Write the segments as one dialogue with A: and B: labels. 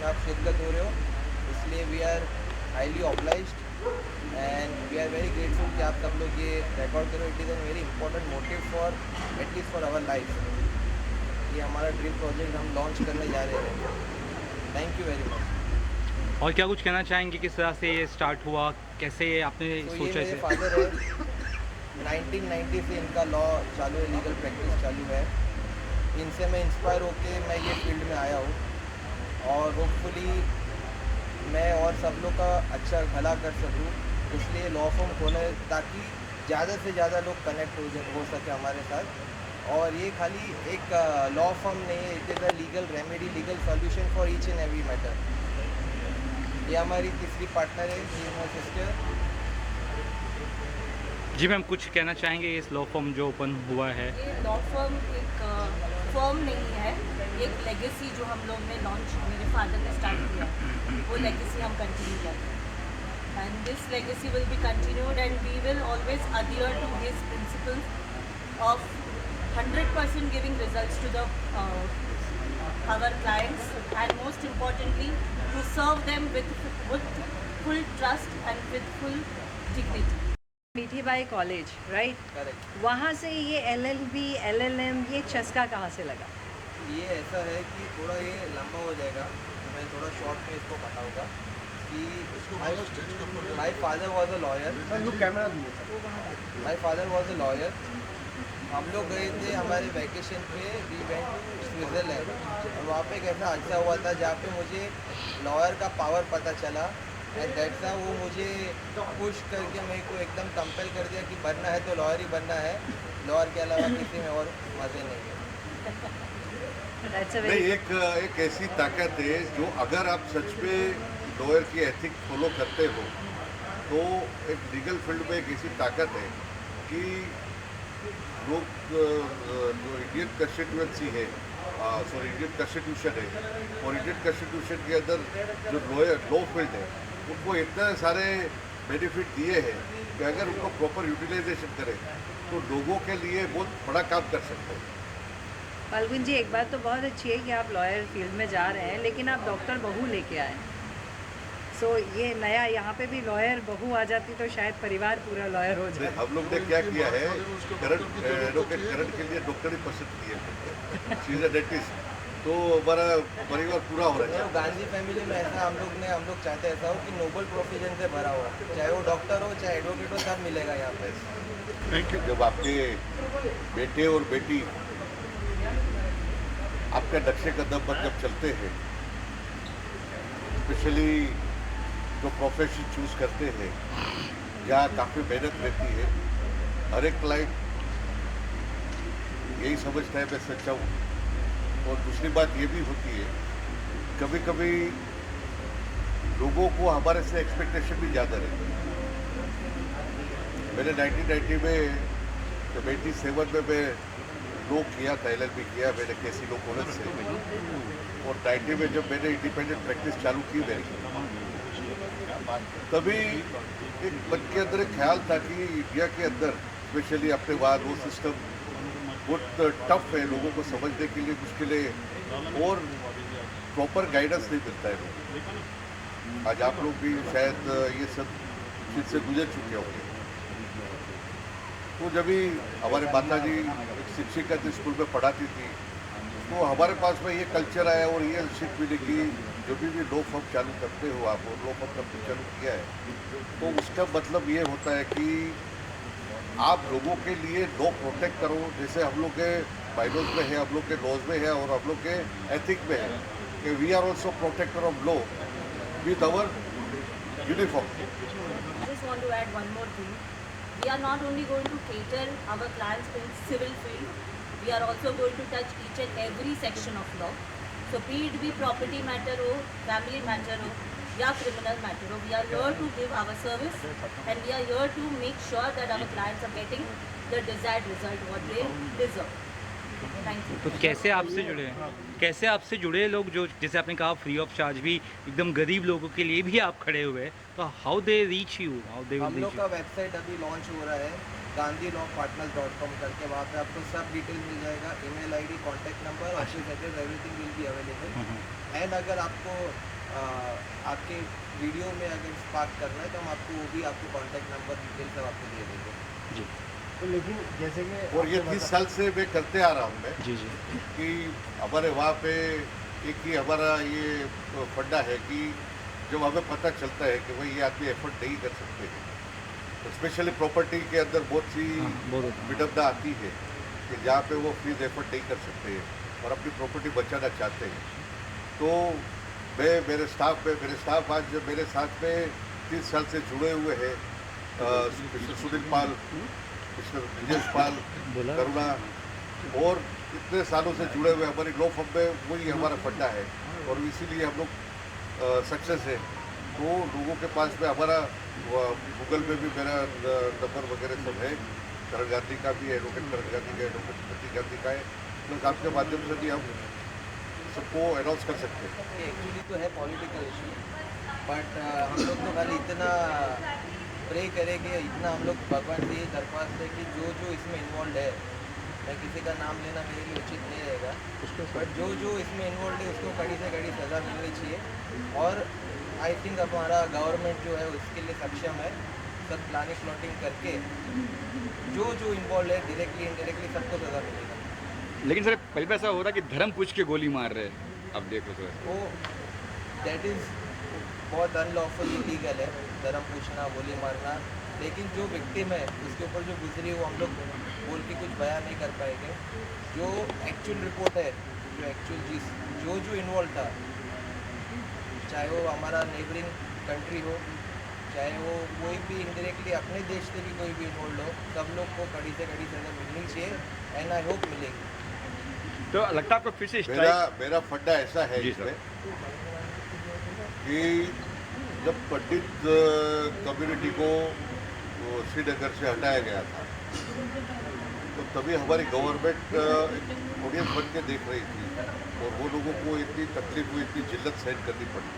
A: इसमें आप शिरकत हो रहे हो, इसलिए we are highly obliged and we are very grateful कि आप सब लोग ये रिकॉर्ड करो. It is an very important motive for at least for our life. ये हमारा ड्रीम प्रोजेक्ट हम लॉन्च करने जा रहे हैं. Thank you very much.
B: और क्या कुछ कहना चाहेंगे, किस तरह से ये स्टार्ट हुआ, कैसे आपने
A: तो ये
B: सोचा
A: मेरे
B: इसे?
A: फादर है. 1990 से इनका लॉ चालू है, लीगल प्रैक्टिस चालू है. इनसे मैं इंस्पायर होके मैं ये फील्ड में आया हूँ और होपफुली मैं और सब लोग का अच्छा भला कर सकूँ. इसलिए लॉ फॉर्म खोला है ताकि ज़्यादा से ज़्यादा लोग कनेक्ट हो सके हमारे साथ. और ये खाली एक लॉ फॉर्म नहीं है, it is a legal remedy, legal solution for each and every matter. ये हमारी तीसरी पार्टनर है, शी इज़ माय सिस्टर.
B: जी मैम, कुछ कहना चाहेंगे इस लॉ फॉर्म जो ओपन हुआ है?
C: ये लॉ फर्म एक फर्म नहीं है, एक लेगेसी जो हम लोग ने लॉन्च मेरे फादर ने स्टार्ट किया, वो लेगेसी हम कंटिन्यू करते हैं. And this legacy will be continued and we will always adhere to his principles of 100% giving results to the our clients and most importantly to serve them with full trust and with full dignity.
D: Mithibai college, right?
A: Correct.
D: वहाँ से ये LLB LLM ये चस्का कहाँ से लगा?
A: ये ऐसा है कि थोड़ा ये लंबा हो जाएगा, मैं थोड़ा शॉर्ट में इसको बताऊंगा कि my father was a lawyer. My father was a lawyer. हम लोग गए थे हमारे वैकेशन पे, वी वेंट स्विट्ज़रलैंड और वहाँ पे एक ऐसा हादसा हुआ था जहाँ पे मुझे लॉयर का पावर पता चला. एंड दैट्स हाउ वो मुझे पुश करके मेरे को एकदम कंपेल कर दिया कि बनना है तो लॉयर ही बनना है, लॉयर के अलावा किसी में और मज़े नहीं है.
D: That's a
E: नहीं,
D: very
E: एक ऐसी ताकत है जो अगर आप सच में लॉयर की एथिक फॉलो करते हो तो एक लीगल फील्ड में एक ऐसी ताकत है कि लोग जो इंडियन कॉन्स्टिट्यूंसी है, सॉरी इंडियन कॉन्स्टिट्यूशन है, और इंडियन कॉन्स्टिट्यूशन के अंदर जो लॉ फील्ड है उनको इतने सारे बेनिफिट दिए हैं कि अगर उनको प्रॉपर यूटिलाइजेशन करें तो लोगों के लिए बहुत बड़ा काम कर सकते हैं.
D: फाल्गुन जी, एक बात तो बहुत अच्छी है कि आप लॉयर फील्ड में जा रहे हैं, लेकिन आप डॉक्टर बहू लेके आए. सो ये नया यहाँ पे भी लॉयर बहू आ जाती तो शायद परिवार पूरा लॉयर हो जाए.
E: हम लोग ने क्या किया है, करंट के लिए डॉक्टर ही पसंद किए, शी इज अ डेंटिस्ट, तो हमारा परिवार पूरा हो रहा है.
A: गांधी फैमिली में ऐसा हम लोग चाहते ऐसा हो कि नोबल प्रोफेशन से भरा हुआ, चाहे वो डॉक्टर हो चाहे एडवोकेट हो, सब मिलेगा यहाँ पे.
E: जब आपके बेटे और बेटी आपके नक्शे कदम पर जब चलते हैं, स्पेशली जो प्रोफेशन चूज करते हैं जहाँ काफ़ी मेहनत रहती है, हर एक क्लाइंट यही समझता है मैं सच्चा हूँ. और दूसरी बात ये भी होती है, कभी कभी लोगों को हमारे से एक्सपेक्टेशन भी ज़्यादा रहती है. मैंने 1990 में जब 87 में मैं लॉ किया था, LLB किया मैंने केसी लॉ कॉलेज से, और 90 में जब मैंने इंडिपेंडेंट प्रैक्टिस चालू की मेरी, तभी एक मन के अंदर एक ख्याल था कि इंडिया के अंदर स्पेशली अपने वहाँ लॉ सिस्टम बहुत टफ है, लोगों को समझने के लिए मुश्किल है और प्रॉपर गाइडेंस नहीं मिलता है लोगों. आज आप लोग भी शायद ये सब चीज़ से गुजर चुके होंगे. तो जब भी हमारे माता जी एक शिक्षिका थी, स्कूल में पढ़ाती थी, तो हमारे पास में ये कल्चर आया और ये सीख मिली कि जो भी लॉ फॉर्म चालू करते हो आप, और लॉ फॉर्म कंपनी चालू किया है, तो उसका मतलब ये होता है कि आप लोगों के लिए लॉ प्रोटेक्ट करो. जैसे हम लोग के बाइलॉज में है, हम लोग के लॉज में है और हम लोग के एथिक में है कि we are also protector of law with our uniform.
C: I just want to add one more thing. We are not only going to cater our clients in civil field, we are also going to touch each and every section of law. So be it be property matter हो, family matter हो, या criminal matter हो, we are here to give our service and we are here to make sure that our clients are getting the desired result what they deserve. Thank you.
B: तो कैसे आपसे जुड़े हैं, कैसे आपसे जुड़े लोग, जो जैसे आपने कहा फ्री ऑफ चार्ज भी एकदम गरीब लोगों के लिए भी आप खड़े हुए हैं, तो how they reach you, how they
A: हम
B: रीच
A: लोग
B: यू?
A: का वेबसाइट अभी लॉन्च हो रहा है, gandhilawpartners.com करके, वहाँ पे आपको सब डिटेल मिल जाएगा, email ID, contact number, office address, everything will be available. And अगर आपको आपके वीडियो में अगर स्पार्क करना है तो हम आपको वो भी आपको कॉन्टैक्ट नंबर डिटेल सब आपको दे देंगे।
B: जी
F: तो लेकिन जैसे कि
E: और ये 30 साल से मैं करते आ रहा हूँ मैं,
B: जी जी
E: कि हमारे वहाँ पे एक ही हमारा ये फंडा है कि जब हमें पता चलता है कि भाई ये आदमी एफर्ट नहीं कर सकते, स्पेशली प्रॉपर्टी के अंदर बहुत सी
B: बहुत
E: विडम्बना आती है कि जहाँ पे वो फीस एफर्ट नहीं कर सकते और अपनी प्रॉपर्टी बचाना चाहते हैं, तो मैं मेरे स्टाफ आज मेरे साथ में 30 साल से जुड़े हुए हैं। मिस्टर सुनील पाल, मिस्टर ब्रिजेश पाल, करुणा, और इतने सालों से जुड़े हुए हमारी लॉ फर्म में वही हमारा फंडा है और इसीलिए हम लोग सक्सेस है। तो लोगों के पास में हमारा गूगल पे भी मेरा नंबर वगैरह सब है, करण गांधी का भी है, एडवोकेट करण गांधी का, एडवोकेट प्रतीक गांधी का है, प्लस आपके माध्यम से भी हम सबको अनाउंस कर सकते हैं।
A: एक्चुअली तो है पॉलिटिकल इशू, बट हम लोग तो खाली इतना प्रे करेंगे, इतना हम लोग भगवान से ये दरख्वास्त है कि जो जो इसमें इन्वॉल्व है, मैं किसी का नाम लेना मेरे लिए उचित नहीं रहेगा, बट जो जो इसमें इन्वॉल्व है उसको कड़ी से कड़ी सज़ा मिलनी चाहिए। और आई थिंक हमारा गवर्नमेंट जो है उसके लिए सक्षम है, सब प्लानिंग प्लॉटिंग करके जो जो इन्वॉल्व है डायरेक्टली इनडायरेक्टली सबको सज़ा मिलेगा।
B: लेकिन सर पहले पे ऐसा हो रहा है कि धर्म पूछ के गोली मार रहे हैं, अब देखो सर
A: वो दैट इज़ बहुत अनलॉफुल इलीगल है, धर्म पूछना, गोली मारना, लेकिन जो विक्टिम है उसके ऊपर जो गुजरी है वो हम लोग बोल के कुछ बयान नहीं कर पाएंगे। जो एक्चुअल रिपोर्ट है, जो एक्चुअल चीज़ जो इन्वॉल्व था, चाहे वो हमारा नेबरिंग कंट्री हो, चाहे वो कोई भी इनडायरेक्टली अपने देश से भी कोई भी इन्वॉल्व हो, सब लोग को कड़ी से कड़ी सज़ा मिलनी चाहिए एंड आई होप मिलेगी।
B: तो लगता है आपको फिर से स्ट्राइक
E: मेरा फंडा ऐसा है
B: जी सर।
E: इसमें कि जब पंडित कम्युनिटी को श्रीनगर से हटाया गया था, तो तभी हमारी गवर्नमेंट ऑडियंस बन के देख रही थी और वो लोगों को इतनी तकलीफ हुई, इतनी जिल्लत सहन करनी पड़ी।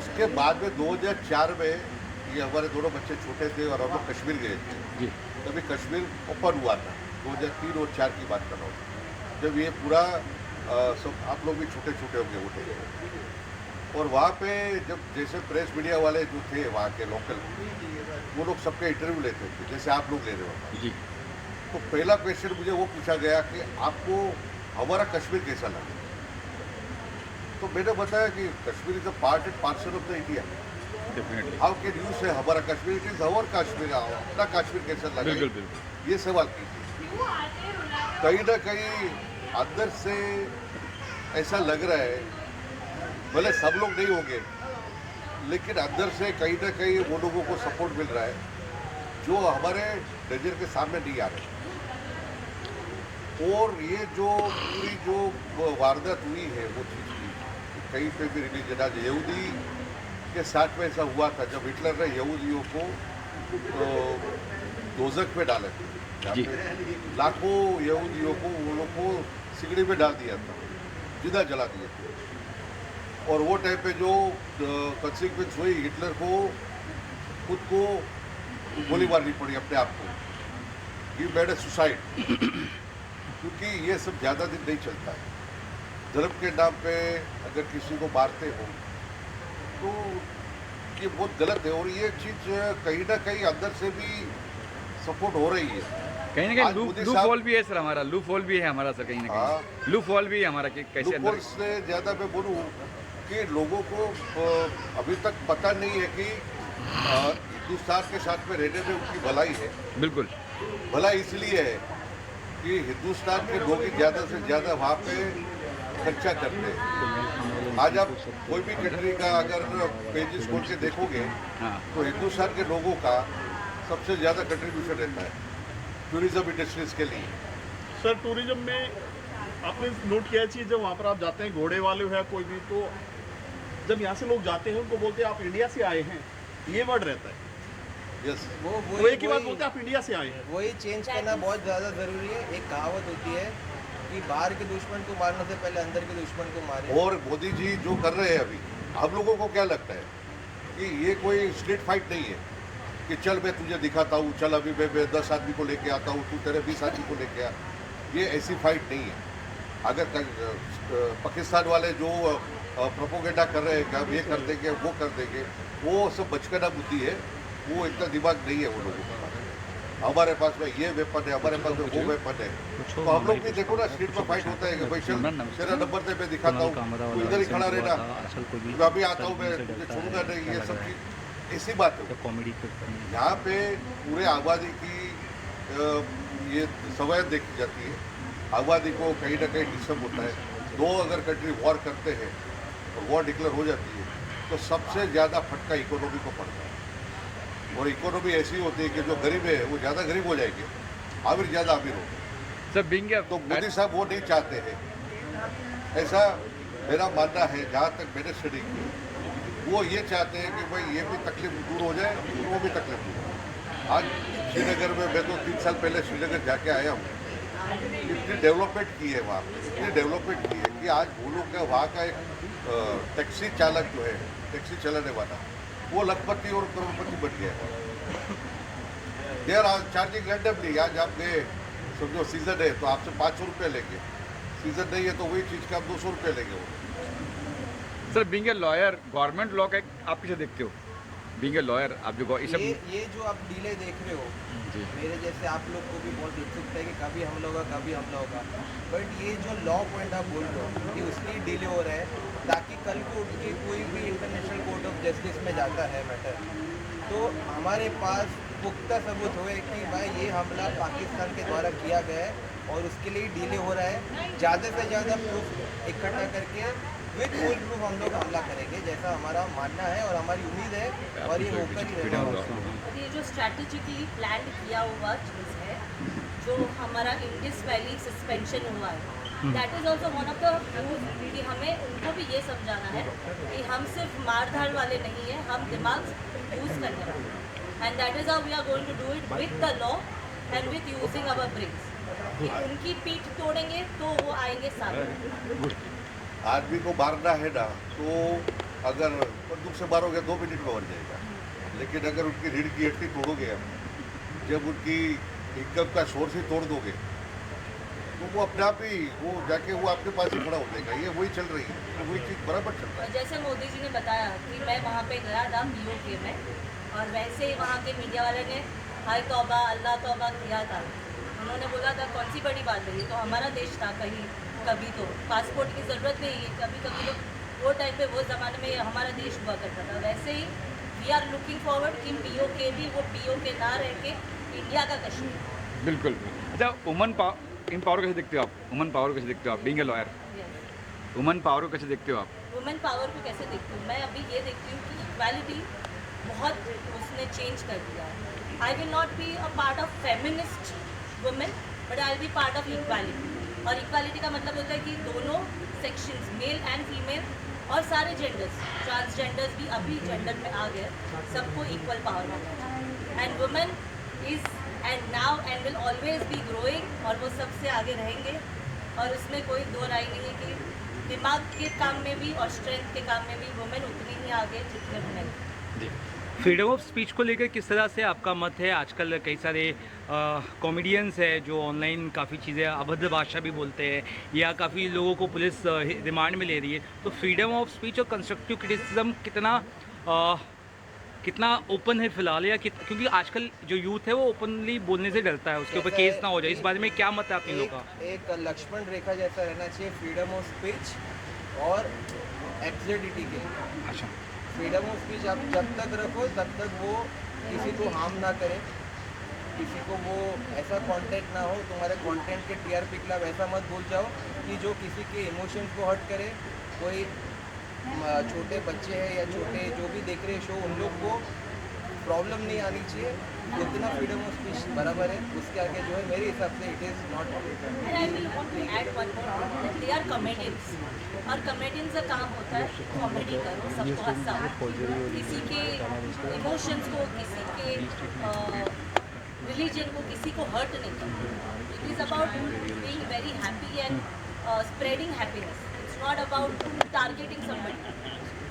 E: उसके बाद में 2004 में ये हमारे दोनों बच्चे छोटे थे और हम लोग कश्मीर गए थे,
B: जी
E: तभी कश्मीर ओपन हुआ था, 2003 और 4 की बात कर रहा हूँ, जब ये पूरा सब आप लोग भी छोटे छोटे होंगे उठे, और वहाँ पे जब जैसे प्रेस मीडिया वाले जो थे वहाँ के लोकल, वो लोग सबके इंटरव्यू लेते थे जैसे आप लोग ले रहे हो,
B: जी
E: तो पहला क्वेश्चन मुझे वो पूछा गया कि आपको हमारा कश्मीर कैसा लगा। तो मैंने बताया कि Kashmir is a part and parcel of the India,
B: definitely
E: how can you से हमारा Kashmir, it is our Kashmir, अपना कश्मीर कैसा लगा,
B: बिल्कुल बिल्कुल
E: ये सवाल कीजिए। कहीं ना कहीं अंदर से ऐसा लग रहा है, भले सब लोग नहीं होंगे, लेकिन अंदर से कहीं ना कहीं वो लोगों को सपोर्ट मिल रहा है जो हमारे नज़र के सामने नहीं आ रहे। और ये जो पूरी जो वारदात हुई है वो चीज़ की, कहीं पे भी रिलीजन, आज यहूदी के साथ में ऐसा हुआ था जब हिटलर ने यहूदियों को दोजख में डाले थे, जहाँ
B: जी।
E: पे लाखों यहूदियों को वो लोग को सिगड़ी में डाल दिया था, जिंदा जला दिया था। और वो टाइम पे जो कंसिक्वेंस हुई, हिटलर को खुद को गोली मारनी पड़ी अपने आप को, ही मेड ए सुसाइड, क्योंकि ये सब ज़्यादा दिन नहीं चलता है। धर्म के नाम पे अगर किसी को मारते हो तो ये बहुत गलत है, और ये चीज़ कहीं ना कहीं अंदर से भी सपोर्ट हो रही है।
B: कहीं ना
E: आज
B: कहीं
E: मोदी
B: लूप
E: साहब-
B: होल भी है सर, हमारा लूप होल भी है हमारा सर, कहीं ना कहीं लूप होल भी है हमारा कि कैसे अंदर
E: लूपहोल से ज़्यादा मैं बोलूँ कि लोगों को अभी तक पता नहीं है कि हिंदुस्तान के साथ में रहने में उनकी भलाई है।
B: बिल्कुल
E: भला इसलिए है कि हिंदुस्तान के लोग ही ज़्यादा से ज़्यादा वहाँ पे खर्चा करते हैं। आज आप कोई भी कंट्री का अगर पेजेस खोल के देखोगे
B: हाँ
E: तो हिंदुस्तान के लोगों का सबसे ज़्यादा कंट्रीब्यूशन रहता है टूरिज्म इंडस्ट्रीज के लिए।
G: सर टूरिज्म में आपने नोट किया चीज़, जब वहाँ पर आप जाते हैं, घोड़े वाले हो या कोई भी, तो जब यहाँ से लोग जाते हैं उनको बोलते हैं आप इंडिया से आए हैं, ये वर्ड रहता है,
E: यस,
G: वो एक ही बात बोलते हैं आप इंडिया से आए हैं।
A: वही चेंज करना बहुत ज़्यादा ज़रूरी है। एक कहावत होती है कि बाहर के दुश्मन को मारने से पहले अंदर के दुश्मन को मारे।
E: और मोदी जी जो कर रहे हैं अभी, हम लोगों को क्या लगता है कि ये कोई स्ट्रीट फाइट नहीं है कि चल मैं तुझे दिखाता हूँ, चल अभी मैं 10 आदमी को लेके आता हूँ, तू तेरे 20 आदमी को लेके आ। ये ऐसी फाइट नहीं है। अगर पाकिस्तान वाले जो प्रोपोगेंडा कर रहे हैं कि हम ये कर देंगे वो कर देंगे, वो सब बचकाना बुद्धि है। वो इतना दिमाग नहीं है वो लोगों के पास। हमारे पास में ये वेपन है, हमारे पास में वो वेपन है। तो हम लोग भी देखो ना, स्ट्रीट में फाइट होता है कि भाई चल तेरा नंबर दे, मैं दिखाता हूँ, तू इधर ही खड़ा रहना, मैं अभी आता हूँ, मैं तुझे छोड़ूंगा नहीं। ये सब चीज ऐसी बात है।
B: कॉमेडी
E: यहाँ पे पूरे आबादी की ये सवयत देखी जाती है। आबादी को कहीं ना कहीं डिस्टर्ब होता है। दो अगर कंट्री वॉर करते हैं और वॉर डिक्लेयर हो जाती है तो सबसे ज़्यादा फटका इकोनॉमी को पड़ता है। और इकोनॉमी ऐसी होती है कि जो गरीब है वो ज़्यादा गरीब हो जाएंगे, आमिर ज़्यादा आमिर हो।
B: सर बिंग
E: तो मोदी साहब वो नहीं चाहते हैं, ऐसा मेरा मानना है। जहाँ तक मैंने स्टडी की, वो ये चाहते हैं कि भाई ये भी तकलीफ दूर हो जाए, वो भी तकलीफ दूर हो। आज श्रीनगर में मैं तो 3 साल पहले श्रीनगर जाके आया हूँ। इतनी डेवलपमेंट की है वहाँ पे, इतनी डेवलपमेंट की है कि आज वो लोग का वहाँ का एक टैक्सी चालक जो है, टैक्सी चलाने वाला, वो लखपति और करोड़पति बन गया है। They are charging randomly. आज आप गए, समझो सीजन है तो आपसे 500 रुपये लेंगे, सीजन नहीं है तो वही चीज़ का आप 200 रुपये लेंगे वो।
H: Sir being a lawyer, government law का आप किसे देखते हो? बीइंग ए लॉयर, आप जो
A: ये जो आप डीले देख रहे हो, मेरे जैसे आप लोग को भी बहुत उत्सुकता है कि कभी हम लोग का, कभी हम लोग का। बट ये जो लॉ पॉइंट आप बोल रहे हो, ये उसलिए डिले हो रहा है ताकि कल को उठ के कोई भी इंटरनेशनल कोर्ट ऑफ जस्टिस में जाता है मैटर, तो हमारे पास पुख्ता सबूत हुए कि भाई ये हमला पाकिस्तान के द्वारा किया गया है और उसके लिए डिले हो रहा है। ज़्यादा से ज़्यादा प्रूफ इकट्ठा करके विद फुल प्रूफ हम लोग हमला करेंगे, जैसा हमारा मानना है और हमारी उम्मीद है, और ये होकर ही रहेगा।
C: और ये जो स्ट्रैटेजिकली प्लान किया हुआ चीज़ है, जो हमारा इंडस वैली सस्पेंशन हुआ है, that is also one of the proof कि हमें उनको भी ये समझाना है कि हम सिर्फ मारधाड़ वाले नहीं हैं, हम दिमाग यूज़ करने वाले हैं। And that is how we are going to do it with the law and with using our brains. कि उनकी पीठ तोड़ेंगे तो वो आएंगे साथ।
E: आदमी को मारना है ना, तो अगर बंदूक से मारोगे 2 मिनट में मर जाएगा। लेकिन अगर उनकी रीढ़ की हड्डी तोड़ोगे आप, जब उनकी इनकम का सोर्स ही तोड़ दोगे, तो वो अपने आप ही वो जाके वो आपके पास ही खड़ा हो जाएगा। ये वही चल रही है, तो वही चीज़ बराबर चल रहा है।
C: जैसे मोदी जी ने बताया कि मैं वहाँ पे गया था POK में, और वैसे ही वहाँ के मीडिया वाले ने हाय तौबा अल्लाह तौबा किया था। उन्होंने बोला था कौन सी बड़ी बात है, ये तो हमारा देश था। कहीं कभी तो पासपोर्ट की ज़रूरत नहीं है, कभी कभी तो वो टाइम पे वो ज़माने में हमारा देश हुआ करता था। वैसे ही वी आर लुकिंग फॉरवर्ड कि POK भी वो POK ना रह के इंडिया का कश्मीर।
H: बिल्कुल। अच्छा, वुमन पावर कैसे देखते हो आप? वुमन पावर कैसे देखते हो आप being a lawyer? Woman power को कैसे देखते हो आप?
C: वुमेन पावर को कैसे देखती हूँ मैं? अभी ये देखती हूँ कि इक्वालिटी बहुत उसने चेंज कर दिया है। I will not be a part of feminist women, but I will be part of equality. और इक्वालिटी का मतलब होता है कि दोनों सेक्शंस, मेल एंड फीमेल, और सारे जेंडर्स, ट्रांसजेंडर्स भी अभी जेंडर में आ गए, सबको इक्वल पावर मिलना चाहिए। And women is and now and will always be growing, और वो सबसे आगे रहेंगे। और उसमें कोई दो राय नहीं है कि दिमाग के काम में भी और स्ट्रेंथ के काम में भी वुमेन उतनी ही आगे जितने मेन।
B: फ्रीडम ऑफ स्पीच को लेकर किस तरह से आपका मत है? आजकल कई सारे कॉमेडियंस हैं जो ऑनलाइन काफ़ी चीज़ें अभद्र भाषा भी बोलते हैं, या काफ़ी लोगों को पुलिस रिमांड में ले रही है। तो फ्रीडम ऑफ स्पीच और कंस्ट्रक्टिव क्रिटिसिज्म कितना ओपन है फिलहाल, या क्योंकि आजकल जो यूथ है वो ओपनली बोलने से डरता है, उसके ऊपर केस ना हो जाए, इस बारे में क्या मत है आप इन लोगों का?
A: एक लक्ष्मण रेखा जैसा रहना चाहिए फ्रीडम ऑफ स्पीच और एब्सर्डिटी के।
B: अच्छा,
A: फ्रीडम ऑफ स्पीच आप जब तक रखो तब तक वो किसी को हार्म ना करे, किसी को वो ऐसा कंटेंट ना हो, तुम्हारे कंटेंट के TRP के खिलाफ ऐसा मत बोल जाओ कि जो किसी के इमोशंस को हर्ट करे। कोई छोटे बच्चे हैं या छोटे जो भी देख रहे शो, उन लोग को प्रॉब्लम नहीं आनी चाहिए। जितना फ्रीडम ऑफ स्पीच बराबर है, उसके आगे जो है मेरे हिसाब से it is not.
C: And I will want to add one more that they are comedians, और कॉमेडियंस का काम होता है कॉमेडी करो, सबको हंसाओ, किसी के इमोशंस को, किसी के रिलीजन को, किसी को हर्ट नहीं करो। It is about being very happy and spreading happiness. It's not about targeting somebody.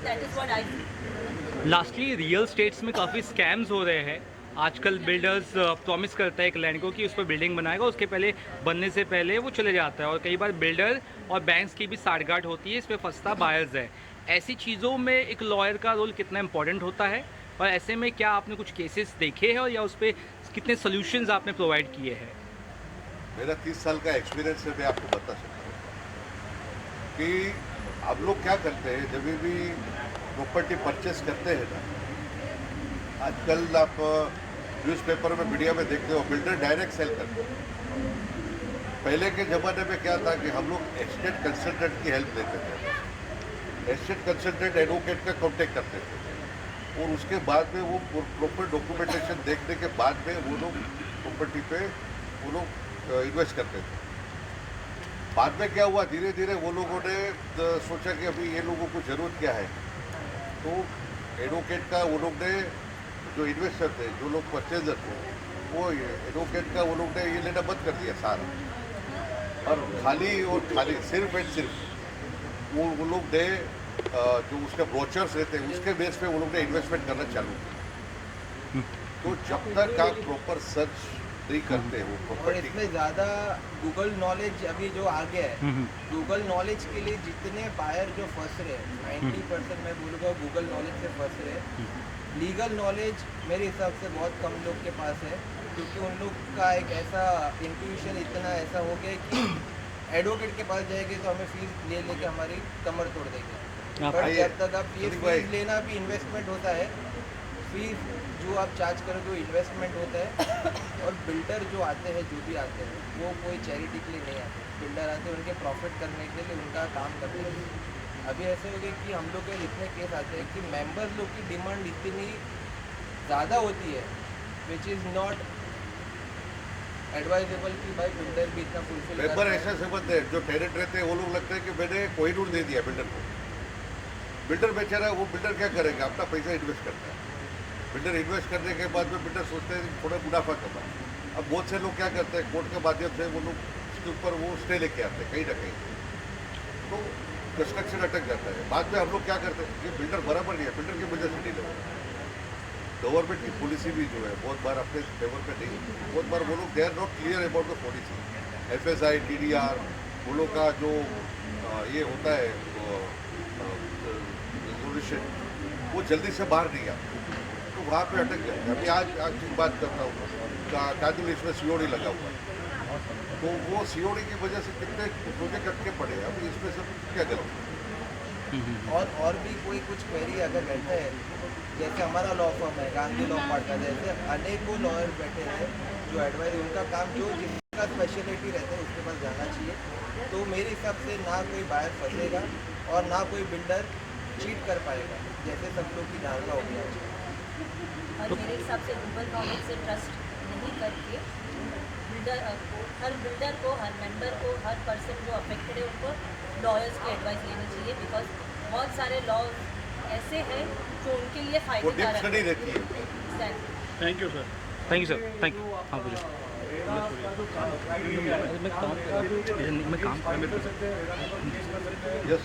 C: That is what I feel.
B: Lastly real states में काफ़ी स्कैम्स हो रहे हैं, आजकल बिल्डर्स प्रॉमिस करता है एक लैंड को कि उस पर बिल्डिंग बनाएगा, उसके पहले बनने से पहले वो चले जाता है, और कई बार बिल्डर और बैंक्स की भी साठगांठ होती है, इस पर फंसता बायर्स है। ऐसी चीज़ों में एक लॉयर का रोल कितना इंपॉर्टेंट होता है, और ऐसे में क्या आपने कुछ केसेस देखे हैं और या उस पर कितने सोल्यूशंस आपने प्रोवाइड किए हैं?
E: मेरा 30 साल का एक्सपीरियंस है, मैं आपको बता सकता हूँ कि अब लोग क्या करते हैं जब भी प्रॉपर्टी परचेस करते हैं ना, आजकल आप न्यूज़पेपर में मीडिया में देखते हो बिल्डर डायरेक्ट सेल करते हैं। पहले के ज़माने में क्या था कि हम लोग एस्टेट कंसल्टेंट की हेल्प लेते थे। एस्टेट कंसल्टेंट एडवोकेट का कॉन्टेक्ट करते थे और उसके बाद में वो प्रॉपर डॉक्यूमेंटेशन देखने के बाद में वो लोग प्रॉपर्टी पे वो लोग इन्वेस्ट करते थे। बाद में क्या हुआ, धीरे धीरे वो लोगों ने सोचा कि अभी ये लोगों को ज़रूरत क्या है, तो एडवोकेट का वो लोग ने, जो इन्वेस्टर थे, जो लोग परचेजर थे, वो एडवोकेट का वो लोग ने ये लेना बंद कर दिया सारा, और खाली सिर्फ एंड सिर्फ वो लोग ने जो उसके ब्रोचर्स रहते हैं उसके बेस पे वो लोग ने इन्वेस्टमेंट करना चालू किया। तो जब तक आप प्रॉपर सर्च नहीं करते हो
A: और
E: प्रॉपर्टी,
A: इसमें ज़्यादा गूगल नॉलेज अभी जो आ गया है, गूगल नॉलेज के लिए जितने बायर जो फंस रहे हैं 90% मैं बोलूँगा गूगल नॉलेज से फंस रहे हैं। लीगल नॉलेज मेरे हिसाब से बहुत कम लोग के पास है, क्योंकि उन लोग का एक ऐसा इंट्यूशन इतना ऐसा हो गया कि एडवोकेट के पास जाएंगे तो हमें फीस ले लेके हमारी कमर तोड़ देंगे। बट जब तक आप ये फीस लेना भी इन्वेस्टमेंट होता है, फीस जो आप चार्ज करोगे वो इन्वेस्टमेंट होता है। और बिल्डर जो आते हैं, जो भी आते हैं, वो कोई चैरिटी के लिए नहीं आते। बिल्डर आते हैं उनके प्रॉफिट करने के लिए, उनका काम करते हैं। अभी ऐसे हो गया कि हम लोग के इतने केस आते हैं कि मेंबर्स लोग की डिमांड इतनी ज़्यादा होती है, विच इज़ नॉट एडवाइजेबल कि भाई बिल्डर भी इतना फुलफिल
E: मेंबर ऐसा समझते हैं, जो टेनेंट रहते हैं वो लोग लगता है कि मैंने कोहिनूर दे दिया बिल्डर को। बिल्डर बेचारा, वो बिल्डर क्या करेगा, अपना पैसा इन्वेस्ट करता है। बिल्डर इन्वेस्ट करने के बाद में बिल्डर सोचते हैं थोड़ा मुनाफा कमा। अब बहुत से लोग क्या करते हैं, कोर्ट के माध्यम से वो लोग उसके ऊपर वो स्टे लेके आते हैं कहीं ना कहीं, तो कंस्ट्रक्शन अटक जाता है। बाद में हम लोग क्या करते हैं, ये बिल्डर बराबर नहीं है, बिल्डर की वजह से नहीं लगता। गवर्नमेंट की पॉलिसी भी जो है बहुत बार अपने फेवर पे नहीं, बहुत बार वो लोग they are not clear about the policy. FSI, TDR, वो लोग का जो ये होता है रेजोल्यूशन, वो जल्दी से बाहर नहीं आता, तो वहाँ पे अटक जाते हैं। अभी आज की बात करता हूँ, काजुल इसमें COD लगा हुआ है, तो वो COD की वजह से कितने प्रोजेक्ट अटके पड़े हैं। अभी इसमें सब क्या गलत है?
A: और भी कोई कुछ क्वेरी अगर बैठे है, जैसे हमारा लॉ फर्म है गांधी लॉ पार्टनर, जैसे अनेकों लॉयर बैठे हैं जो एडवाइस, उनका काम जो जिसका स्पेशलिटी रहता है उसके पास जाना चाहिए। तो मेरे हिसाब से ना कोई बायर फंसेगा और ना कोई बिल्डर चीट कर पाएगा, जैसे सब लोग की धारणा हो गया है।
C: और मेरे हिसाब से गूगल नॉलेज से ट्रस्ट नहीं करके हर बिल्डर को, हर मेंबर को, हर पर्सन जो अफेक्टेड है उनको लॉयर्स की एडवाइस लेनी चाहिए, बिकॉज बहुत सारे लॉ ऐसे हैं जो उनके लिए
E: वो
C: फायदेकारक
E: डिप्स नहीं रहती है।
C: Exactly.
G: Thank you sir.
B: Thank you sir, thank you. हाँ बोलिए। मैं काम
E: यस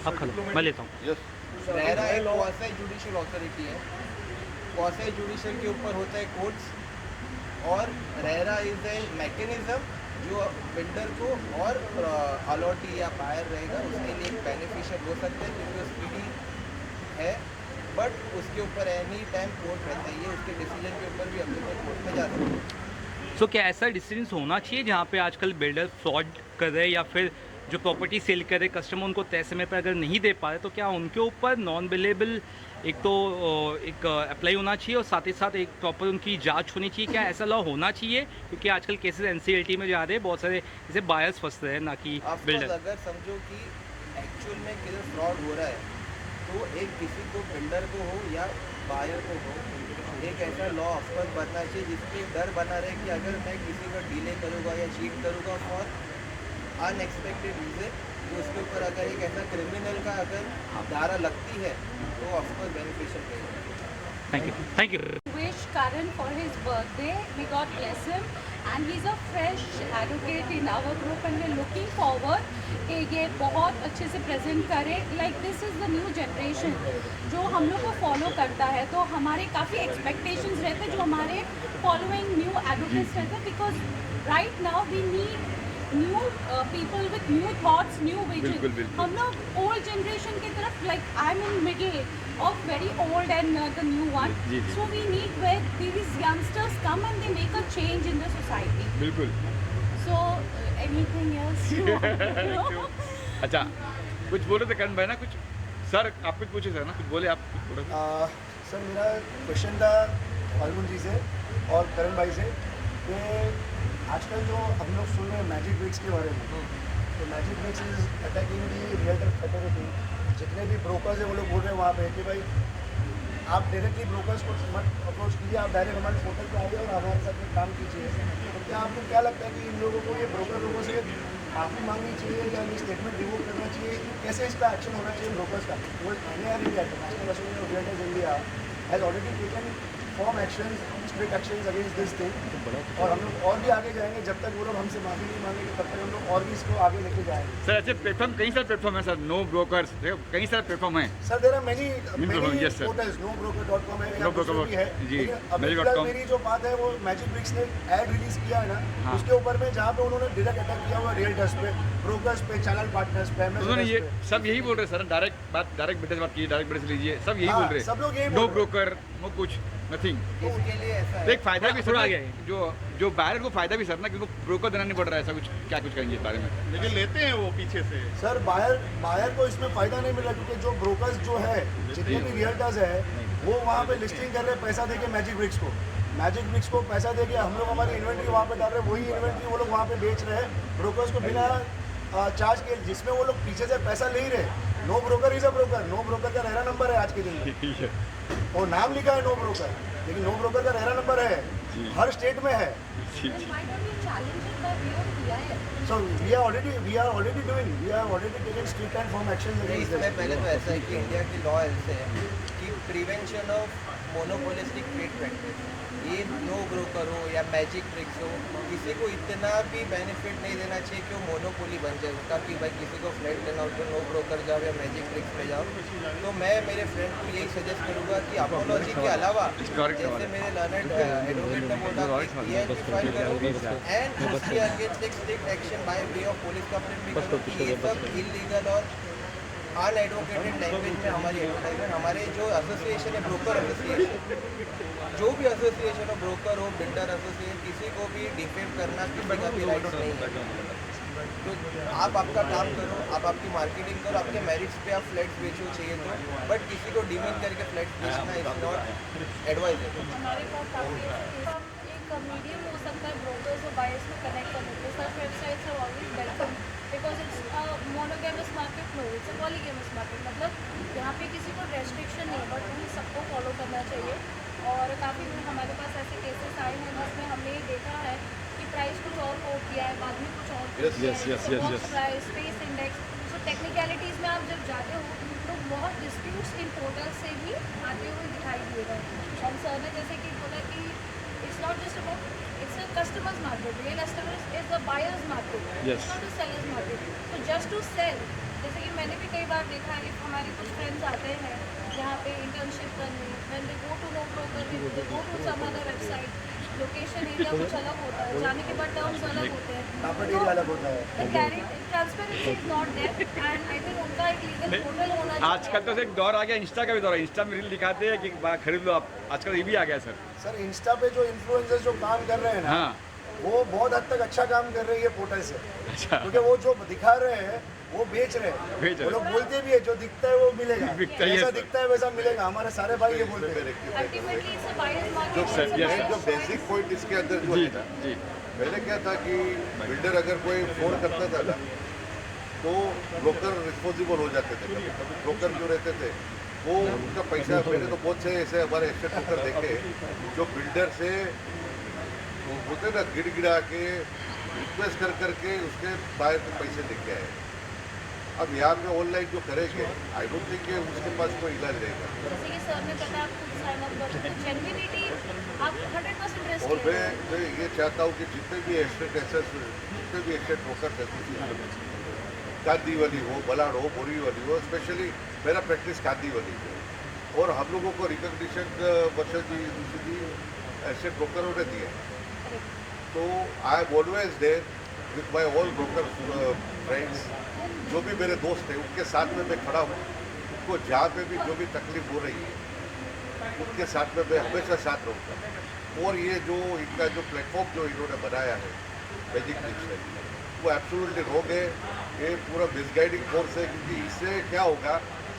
B: आप खा लो, मैं लेता हूँ।
E: यस
A: रेरा एक क्वासी जुडिशियल अथॉरिटी है। क्वासी जुडिशियल के ऊपर होता है कोर्ट्स, और रेरा इज ए मैकेनिज्म जो बिल्डर को और अलॉटी या बायर रहेगा उसके लिए बेनिफिशियल हो सकता है, क्योंकि वो स्पीडी है। बट उसके ऊपर एनी टाइम कोर्ट रहता है, ये उसके डिसीजन के ऊपर भी अपने कोर्ट में जा सकते हैं।
B: सो क्या ऐसा डिसीजन होना चाहिए जहाँ पे आजकल बिल्डर फ्रॉड कर रहे हैं, या फिर जो प्रॉपर्टी सेल कर रहे कस्टमर उनको तय समय पर अगर नहीं दे पा रहे, तो क्या उनके ऊपर नॉन बिलेबल एक तो एक अप्लाई होना चाहिए, और साथ ही साथ एक प्रॉपर उनकी जांच होनी चाहिए? क्या ऐसा लॉ होना चाहिए? क्योंकि आजकल केसेस NCLT में जा रहे हैं, बहुत सारे जैसे बायर्स फंस रहे हैं, ना कि बिल्डर।
A: अगर समझो कि एक्चुअल में किधर फ्रॉड हो रहा है, तो एक किसी को बिल्डर को हो या बायर को हो, एक ऐसा लॉ ऑफकोर्स बनना चाहिए जिसके डर बना रहे कि अगर मैं किसी को डिले करूँगा या चीट करूँगा फॉर अनएक्सपेक्टेड रीज़न, तो उसके ऊपर अगर एक ऐसा क्रिमिनल का अगर धारा लगती है तो ऑफकोर्स बेनिफिशियल रहेगा।
B: Thank you
I: wish Karan for his birthday. May God bless him. And he's a fresh advocate in our group and we're looking forward कि ये बहुत अच्छे से प्रेजेंट करे. Like this is the new generation जो हम लोग को फॉलो करता है, तो हमारे काफ़ी एक्सपेक्टेशंस रहते हैं जो हमारे फॉलोइंग न्यू एडवोकेट्स रहते हैं, because right now we need new people with new thoughts, new vision. हम लोग ओल्ड जनरेशन की तरफ, like I am in middle of very old and the new one. So we need where these youngsters come and they make a change in the society.
H: बिल्कुल.
I: So anything else you want to know?
H: अच्छा, कुछ बोल रहे थे करण भाई ना, कुछ sir आप कुछ पूछे सर ना, कुछ बोले आप कुछ बोल रहे थे.
F: सर मेरा क्वेश्चन था फाल्गुन जी से और करण भाई से कि आजकल जो हम लोग सुन रहे हैं मैजिक ब्रिक्स के बारे में, तो Magic Bricks is attacking the real authority. जितने भी ब्रोकर्स हैं वो लोग बोल रहे हैं वहाँ पे कि भाई आप डायरेक्टली ब्रोकर्स को मत अप्रोच कीजिए, आप डायरेक्ट हमारे पोर्टल पे आइए और हमारे साथ में काम कीजिए. तो क्या आपको क्या लगता है कि इन लोगों को ये ब्रोकर लोगों से माफ़ी मांगनी चाहिए या ये स्टेटमेंट रिवोक करना चाहिए? कैसे इसका एक्शन होना चाहिए ब्रोकर्स का? वो India national association of realtors India has already taken form action, strict action against this thing. और हम लोग और भी आगे जाएंगे, जब तक वो लोग हमसे माफ़ी नहीं मांगेंगे तब तक हम लोग और भी इसको आगे लेके जाएंगे.
H: सर ऐसे प्लेटफॉर्म कई सारे प्लेटफॉर्म है सर, नो ब्रोकर्स, कई सारे प्लेटफॉर्म हैं
F: sir. There are many
H: yes, sir.
F: Portals, nobroker.com है,
H: No Broker
F: भी है.
H: जी,
F: लेकिन अभी
H: Magic.com.
F: फिलहाल मेरी जो बात है वो मैजिक ब्रिक्स ने ऐड रिलीज किया है ना,
H: हाँ.
F: उसके ऊपर में जहाँ पे उन्होंने डायरेक्ट अटैक किया हुआ रियल्टर्स पे, ब्रोकर्स पे, चैनल पार्टनर्स पे,
H: उन्होंने ये
F: MSMs पे.
H: सब यही बोल रहे हैं सर, डायरेक्ट बेटे से बात कीजिए, डायरेक्ट बेटे से लीजिए, सब यही
F: हाँ,
H: बोल रहे
F: सब लोग यही
H: हैं.
F: बोल
H: नो
F: रहे हैं.
H: ब्रोकर, नो कुछ, नथिंग.
A: इसके लिए ऐसा
H: तो
A: है
H: एक फायदा भी सर
B: थोड़ा
H: ना,
B: आगे आइए.
H: जो बायर को फायदा भी सर ना, क्योंकि ब्रोकर देना नहीं पड़ रहा है, ऐसा कुछ क्या कुछ करेंगे इस बारे में?
G: लेकिन लेते हैं वो पीछे से.
F: सर बायर को इसमें फायदा नहीं मिला क्योंकि जो ब्रोकर्स जो है, जितने भी रियल्टर्स है, वो वहाँ पे लिस्टिंग कर रहे हैं पैसा देके मैजिक ब्रिक्स को. मैजिक ब्रिक्स को पैसा देके हम लोग हमारी इन्वेंट्री वहाँ पे डाल रहे हैं, वही इन्वेंट्री वो लोग वहाँ पे बेच रहे हैं ब्रोकर्स को बिना चार्ज के, जिसमें वो लोग पीछे से पैसा ले ही रहे. NoBroker is a broker. NoBroker का रहरा नंबर है आज के दिन में, और नाम लिखा है नो ब्रोकर, लेकिन नो ब्रोकर का रहरा नंबर है, हर स्टेट में है. So we are already taking strict and firm actions
A: नहीं,
F: against
A: इसमें
F: this.
A: पहले तो ऐसा है कि इंडिया की लॉ ऐसे है कि prevention of monopolistic trade practice, ये नो ब्रोकर हो या मैजिक ब्रिक्स हो, किसी को इतना भी बेनिफिट नहीं देना चाहिए कि वो मोनोपोली बन जाए उसका, कि भाई किसी को फ्लैट लेना हो तो नो ब्रोकर जाओ या मैजिक ब्रिक्स में जाओ. तो मैं मेरे फ्रेंड को यही सजेस्ट करूँगा कि अपोलॉजी के अलावा, जैसे मेरे लर्नड एडवोकेट ने बोला कि ये डिफाइन करो एंड इसके अगेंस्ट एक strict action by way of police complaint भी करो कि ये सब इलीगल और अनएडवोकेटेड लैंग्वेज में हमारी एडवर्टाइजमेंट, हमारे जो एसोसिएशन है ब्रोकर एसोसिएशन, जो भी एसोसिएशन हो, ब्रोकर हो, बिल्डर एसोसिएशन, किसी को भी डिफेम करना किसी का भी राइट नहीं है. तो आप आपका काम करो, आप आपकी मार्केटिंग करो, आपके मेरिट्स पे आप फ्लैट्स बेचो चाहिए तो, बट किसी को डिमेन करके फ्लैट्स बेचना इज नॉट एडवाइजेबल.
I: हमारे पास काफ़ी एक मीडियम हो सकता है ब्रोकर्स और बायर्स को कनेक्ट करने के. Such websites are always welcome because it's monogamous market. No, it's a polygamous market. मतलब यहाँ पे किसी को रेस्ट्रिक्शन नहीं है, बट हमें सबको फॉलो करना चाहिए. और काफ़ी हमारे पास ऐसे केसेस आए हैं जिसमें हमने ये देखा है कि प्राइस कुछ और कोट किया है, बाद में कुछ और कोट किया है, प्राइस, स्पेस इंडेक्स. सो टेक्निकलिटीज़ में आप जब जाते हो तो बहुत डिस्प्यूट्स इन पोर्टल से भी आते हुए दिखाई दिए गए. और सर ने जैसे कि बोला कि it's not just about, it's a customers market. Real estate is the buyers market, it's not a sellers market. तो जस्ट टू सेल, जैसे कि मैंने भी कई बार देखा है, हमारे कुछ फ्रेंड्स आते हैं यहाँ पे इंटर्नशिप करने, when they go to NoBroker, they go to some other website, location area कुछ अलग होता है, जाने के बाद टर्म्स अलग होते हैं,
F: प्रॉपर्टी अलग होता है.
I: Transparency is not there. And I think उनका एक लीगल पोर्टल होना चाहिए.
H: आजकल तो एक दौर आ गया, इंस्टा का भी दौर है, इंस्टा में रील दिखाते हैं कि खरीद लो आप, आजकल ये भी आ गया सर.
F: सर इंस्टा पे जो इन्फ्लुएंसर्स जो काम कर रहे हैं ना,
H: हाँ.
F: वो बहुत हद तक अच्छा काम कर रही है पोर्टल से.
H: अच्छा.
F: क्योंकि वो जो दिखा रहे हैं वो बेच रहे हैं. वो लोग बोलते भी है जो दिखता है वो मिलेगा,
H: दिखता ही है
F: जैसा
H: सर.
F: दिखता है वैसा मिलेगा. हमारे सारे भाई ये बोलते हैं.
I: अल्टीमेटली इट्स अ बायर्स
E: जो
I: मार्केट.
E: जो बेसिक पॉइंट इसके अंदर जो
H: जी
E: है ना,
H: जी.
E: पहले क्या था कि बिल्डर अगर कोई फोन करता था ना तो ब्रोकर रिस्पॉन्सिबल हो जाते थे. ब्रोकर जो रहते थे वो उनका पैसा, पहले तो बहुत से ऐसे हमारे एस्टेट ब्रोकर देखे जो बिल्डर से होते ना गिड़गिड़ा के रिक्वेस्ट कर करके उसके बाहर के पैसे लेके आए. अब यहाँ पे ऑनलाइन जो करेंगे आई डोंट थिंक कि उसके पास कोई इलाज रहेगा।
I: जैसे कि सर ने बताया आप खुद साइन अप करते तो जेन्युइनिटी आप 100% रिस्क
E: और मैं ये चाहता हूँ कि जितने भी एस्टेट जितने भी एस्टेट ब्रोकर कांदीवली हो, बलाड़ हो, बोरीवली हो, स्पेशली मेरा प्रैक्टिस कांदीवली है और हम लोगों को रिकग्निशन वर्षा जी एस्टेट ब्रोकरों ने दिया। तो I am always there with my all broker friends, जो भी मेरे दोस्त हैं उनके साथ में मैं खड़ा हूँ। उनको जहाँ पे भी जो भी तकलीफ हो रही है उनके साथ में मैं हमेशा साथ रहूँगा। और ये जो इनका जो प्लेटफॉर्म जो इन्होंने बनाया है मैजिक ब्रिक्स ने, वो एब्सोल्युटली रॉन्ग है। ये पूरा मिसगाइडिंग फोर्स है, क्योंकि इससे क्या होगा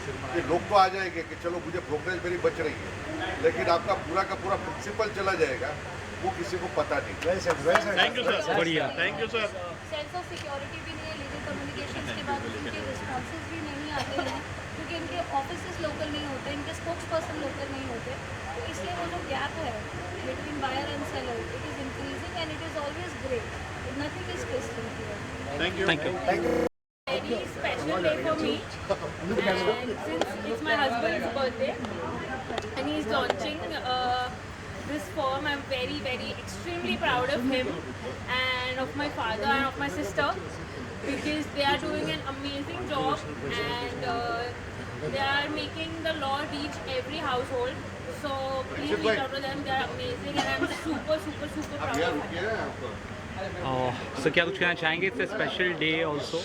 E: कि लोग तो आ जाएंगे कि चलो मुझे ब्रोकरेज मेरी बच रही है, लेकिन आपका पूरा का पूरा प्रिंसिपल चला जाएगा, वो किसी को पता नहीं।
G: Thank you sir.
B: बढ़िया।
G: Thank you sir.
I: Sense of security भी नहीं है, लीगल कम्युनिकेशंस के बाद इनके रिस्पॉन्सेज भी नहीं आते हैं क्योंकि इनके ऑफिसेस लोकल नहीं होते, इनके स्पोक्स पर्सन लोकल नहीं होते, तो इसलिए वो जो गैप है between buyer and seller it is increasing and it is always grey, nothing is crystal clear.
G: Thank you.
B: Thank you.
C: Very special day for me, and since it's my husband's birthday and he's launching this firm, I'm very extremely proud of him and of my father and of my sister, because they are doing an amazing job and they are making the law reach every household. So please reach out to them, they are amazing and I'm super proud of them.
B: Sir क्या कुछ कहना चाहेंगे? It's special day also,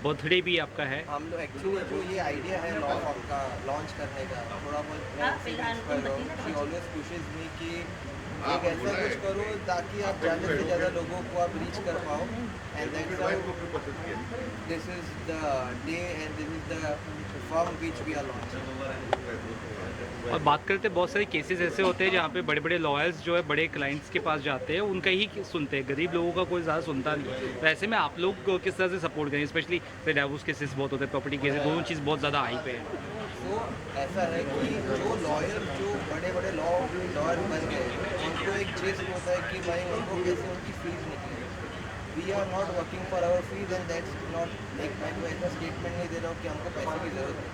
B: birthday भी आपका है।
A: हम लोग actually जो ये आइडिया है लॉ फॉर्म का लॉन्च करने का, थोड़ा बहुत मैं उनसे इंस्पायर हूँ। शी ऑलवेज पुशेस मी कि एक ऐसा कुछ करो ताकि आप ज़्यादा से ज़्यादा लोगों को आप रीच कर पाओ, and that's how this is the day and this is the firm which we are launching.
B: और बात करते हैं बहुत सारे केसेस ऐसे होते हैं जहाँ पे बड़े बड़े लॉयर्स जो है बड़े क्लाइंट्स के पास जाते हैं, उनका ही सुनते हैं, गरीब लोगों का कोई ज़्यादा सुनता नहीं। तो ऐसे में आप लोग किस तरह से सपोर्ट करें? स्पेशली डाइवोर्स केसेस बहुत होते हैं, प्रॉपर्टी केसेस, दोनों चीज़ बहुत ज़्यादा हाई पे है।
A: तो ऐसा है कि जो लॉयर जो बड़े लॉयर बन गए, उनको एक चीज़ होता है कि भाई उनको कैसे उनकी फीस निकले। We are not working for our fees and that's not एक, मैं तो ऐसा स्टेटमेंट नहीं दे रहा हूँ कि हमको पैसे की ज़रूरत है,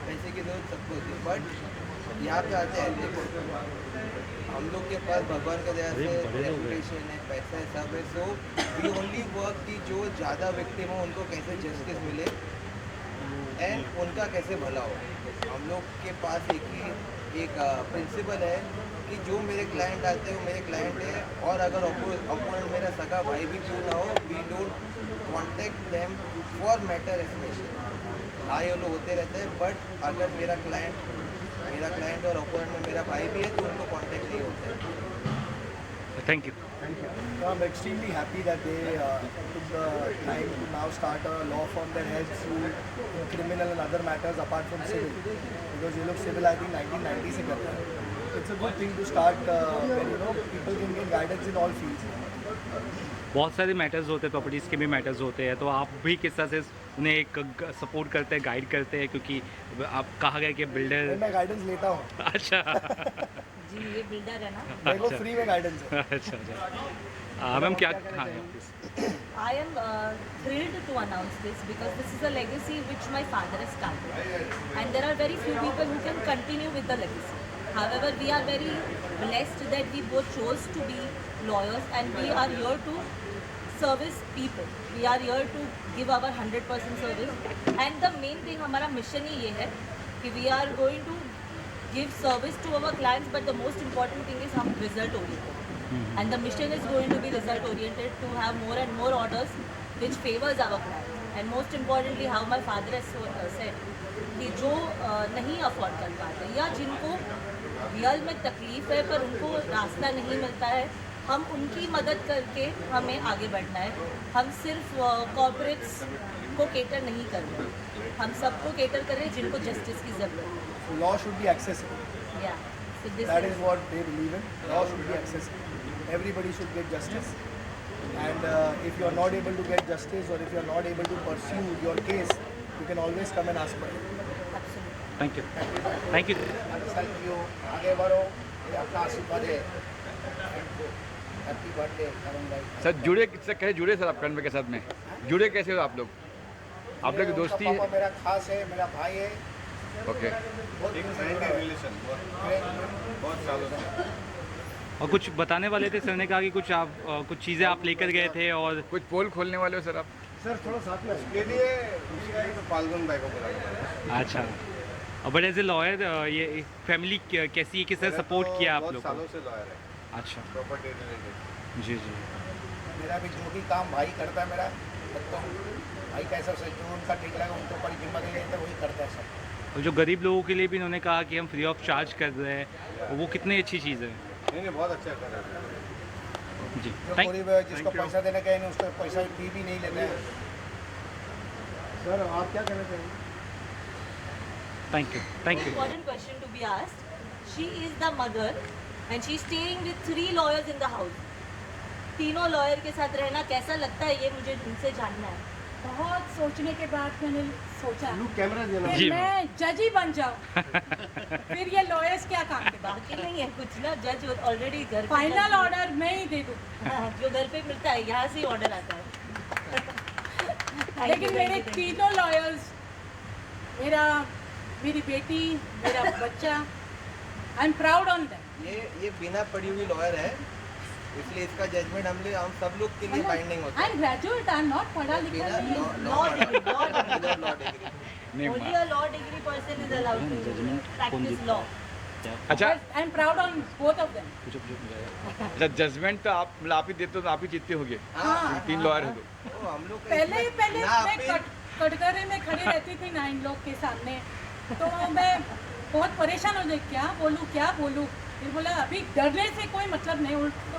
A: पैसे की ज़रूरत सबको होती है, बट यहाँ पे आते हैं एथिक्स। हम लोग के पास भगवान का दया से रेपुटेशन है, पैसा है, सब है। सो वी ओनली वर्क कि जो ज़्यादा विक्टिम हो उनको कैसे जस्टिस मिले एंड उनका कैसे भला हो। हम लोग के पास एक प्रिंसिपल है कि जो मेरे क्लाइंट आते हैं वो मेरे क्लाइंट है, और अगर अपोनेंट मेरा सगा भाई भी क्यों ना हो, we don't contact them for matter estimation. हाँ ये लोग होते रहते हैं, बट अगर मेरा क्लाइंट और अपोनेंट में मेरा भाई भी है तो उनको कॉन्टेक्ट नहीं होता है।
B: Thank you.
F: So I'm extremely happy that they took the time to now start a law firm that helps you in criminal and other matters apart from civil, because ये लोग civil I think 1990 से करते हैं। It's a good thing to start where you know people can get guidance in all fields.
B: बहुत सारे matters होते हैं, properties के भी मैटर्स होते हैं, तो आप भी किस तरह से उन्हें एक सपोर्ट करते हैं, गाइड करते हैं? क्योंकि आप कहा गया कि बिल्डर।
F: मैं गाइडेंस लेता हूँ।
B: अच्छा।
C: जी ये बिल्डर है ना।
F: मेरे को फ्री में गाइडेंस है।
B: अच्छा मैम क्या? हाँ
C: I am thrilled to announce this because this is a legacy which my father has started, and there are very few people who can continue with the legacy. However, we are very blessed that we both chose to be lawyers and we are here to service people. We are here to give our 100% service, and the main thing हमारा mission ही ये है कि we are going to give service to our clients, but the most important thing is हम result oriented. And the mission is going to be result oriented, to have more and more orders which favors our clients. And most importantly, how my father has said कि जो नहीं afford कर पाते या जिनको real में तकलीफ है पर उनको रास्ता नहीं मिलता है, हम उनकी मदद करके हमें आगे बढ़ना है। हम सिर्फ कॉर्पोरेट्स को केटर नहीं कर रहे, हम सबको केटर कर रहे हैं जिनको जस्टिस की ज़रूरत है।
F: So law should be accessible.
C: Yeah. So this
F: That is what they believe in. Law should be accessible. Everybody should get justice. And if you are not able to get justice, or if you are not able to pursue your case, you can always come and ask for it.
C: absolutely.
B: Thank you. Thank you.
F: Thank you. आगे बढ़ो, ये अपना आशीर्वाद है। Happy birthday करण भाई।
H: Sir जुड़े sir कैसे जुड़े सर आप करण भाई के साथ में? जुड़े कैसे हो आप लोग? आप लोग की दोस्ती
F: पापा
H: है?
F: मेरा खास है, मेरा भाई है।
H: ओके।
F: बहुत
E: रिलेशन बहुत सालों से।
B: और कुछ बताने वाले थे सर ने कहा कि कुछ आप कुछ चीज़ें आप लेकर गए थे और
H: कुछ पोल खोलने वाले हो सर आप?
F: सर थोड़ा साथ में
E: उसके लिए तो फाल्गुन भाई को बुलाया।
B: अच्छा। बट एज ए लॉयर ये फैमिली कैसी है, किस तरह सपोर्ट किया आप
E: बहुत
B: लोग
E: सालों
B: को?
E: से लॉयर है,
B: अच्छा।
E: Property related.
B: जी जी।
F: मेरा भी जो भी काम भाई करता है मेरा, तो भाई कैसा से जो उनका ठीक लगा उनको ऊपर जिम्मेदारी लेते वही करता है सब।
B: और जो गरीब लोगों के लिए भी इन्होंने कहा कि हम फ्री ऑफ चार्ज कर रहे हैं, वो कितनी अच्छी चीज़ है।
E: नहीं बहुत अच्छा कर रहे हैं।
B: जी
F: जो
B: थैंक
F: गरीब है जिसको पैसा देने का है उसको पैसा फी भी नहीं लेते हैं। सर आप क्या कहना चाहेंगे?
B: Thank you thank you.
C: Important question to be asked. She is the mother and she is staying with 3 lawyers in the house. तीनों लॉयर के साथ रहना कैसा लगता है ये मुझे उनसे जानना है।
J: बहुत सोचने के बाद मैंने सोचा
F: कैमरा देना
J: कि
B: जी,
J: मैं जज ही बन जाऊं। फिर ये लॉयर्स क्या काम के बाद?
C: बाकी नहीं है कुछ ना, जज ऑलरेडी घर पे
J: फाइनल
C: जज-
J: ऑर्डर मैं ही दे दूं।
C: हाँ, जो घर पे मिलता है यहाँ से ही ऑर्डर आता है।
J: लेकिन मेरे तीनों लॉयर्स, मेरी बेटी, मेरा बच्चा, I am proud on them.
A: ये बिना पढ़ी हुई लॉयर है, इसलिए इसका जजमेंट हम सब लोग के लिए बाइंडिंग होता
J: आई
A: है।
J: Am graduate, I am not पढ़ा लिखा
A: बिना
J: नहीं।
C: Law degree, law degree.
A: बिना लॉ डिग्री।
H: नहीं
C: Only a law degree person is allowed to practice law.
H: अच्छा
J: I am proud on both of them.
H: अच्छा, जजमेंट तो आप मतलब आप ही देते हो तो आप ही जीतते होगे।
A: हाँ,
H: 3 लॉयर हो तो।
A: तो हम लोग का
J: पहले
A: इसमें ना
J: मैं
A: अपील-
J: कटघरे में खड़ी रहती थी ना इन लोग के सामने, तो मैं बहुत परेशान हो गई, क्या बोलूँ। फिर बोला अभी डरने से कोई मतलब नहीं,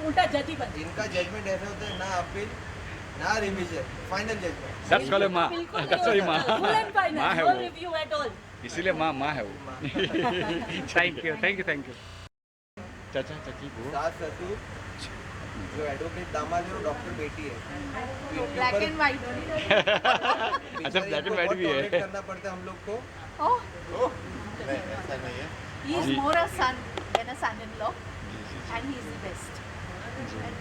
J: उल्टा जज ही बन।
A: इनका जजमेंट ऐसा होता है, ना अपील ना revision, final judgment.
H: That's called माँ,
C: बिल्कुल नहीं
H: दैट्स सॉरी
C: होता।
H: माँ,
J: Full and final,
H: माँ है
C: No
H: वो,
C: review at all.
H: इसीलिए माँ है वो।
B: Thank you thank you thank you.
H: चाचा चाची वो
A: सास ससुर जो एडवोकेट दामाद है वो डॉक्टर बेटी है।
I: Black and white.
H: अच्छा, black and white भी है।
A: करना पड़ता है हम लोग को।
I: Oh,
E: नहीं ऐसा नहीं है।
I: he is
H: ji.
I: more a son than a son-in-law, and he is the best.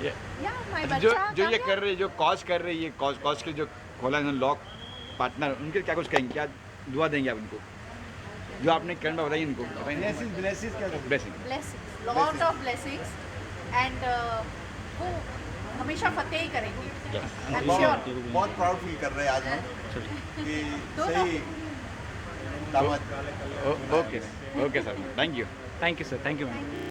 H: ये
I: Yeah, my
H: अच्छा, जो
I: बच्चा
H: जो ये
I: कहाँ
H: कर रही है, जो कॉज कर रही है, कॉज के जो खोला है लॉ पार्टनर, उनके क्या कुछ कहेंगे, क्या दुआ देंगे आप उनको, जो आपने करना बताइए इनको, बताइए blessing.
I: blessings, lot of blessings, and वो हमेशा फतेह ही करेंगी। I'm sure.
E: बहुत प्राउड फील कर रहे हैं आज हम कि सही दामाद
H: okay sir, thank you.
B: Thank you sir, thank you ma'am.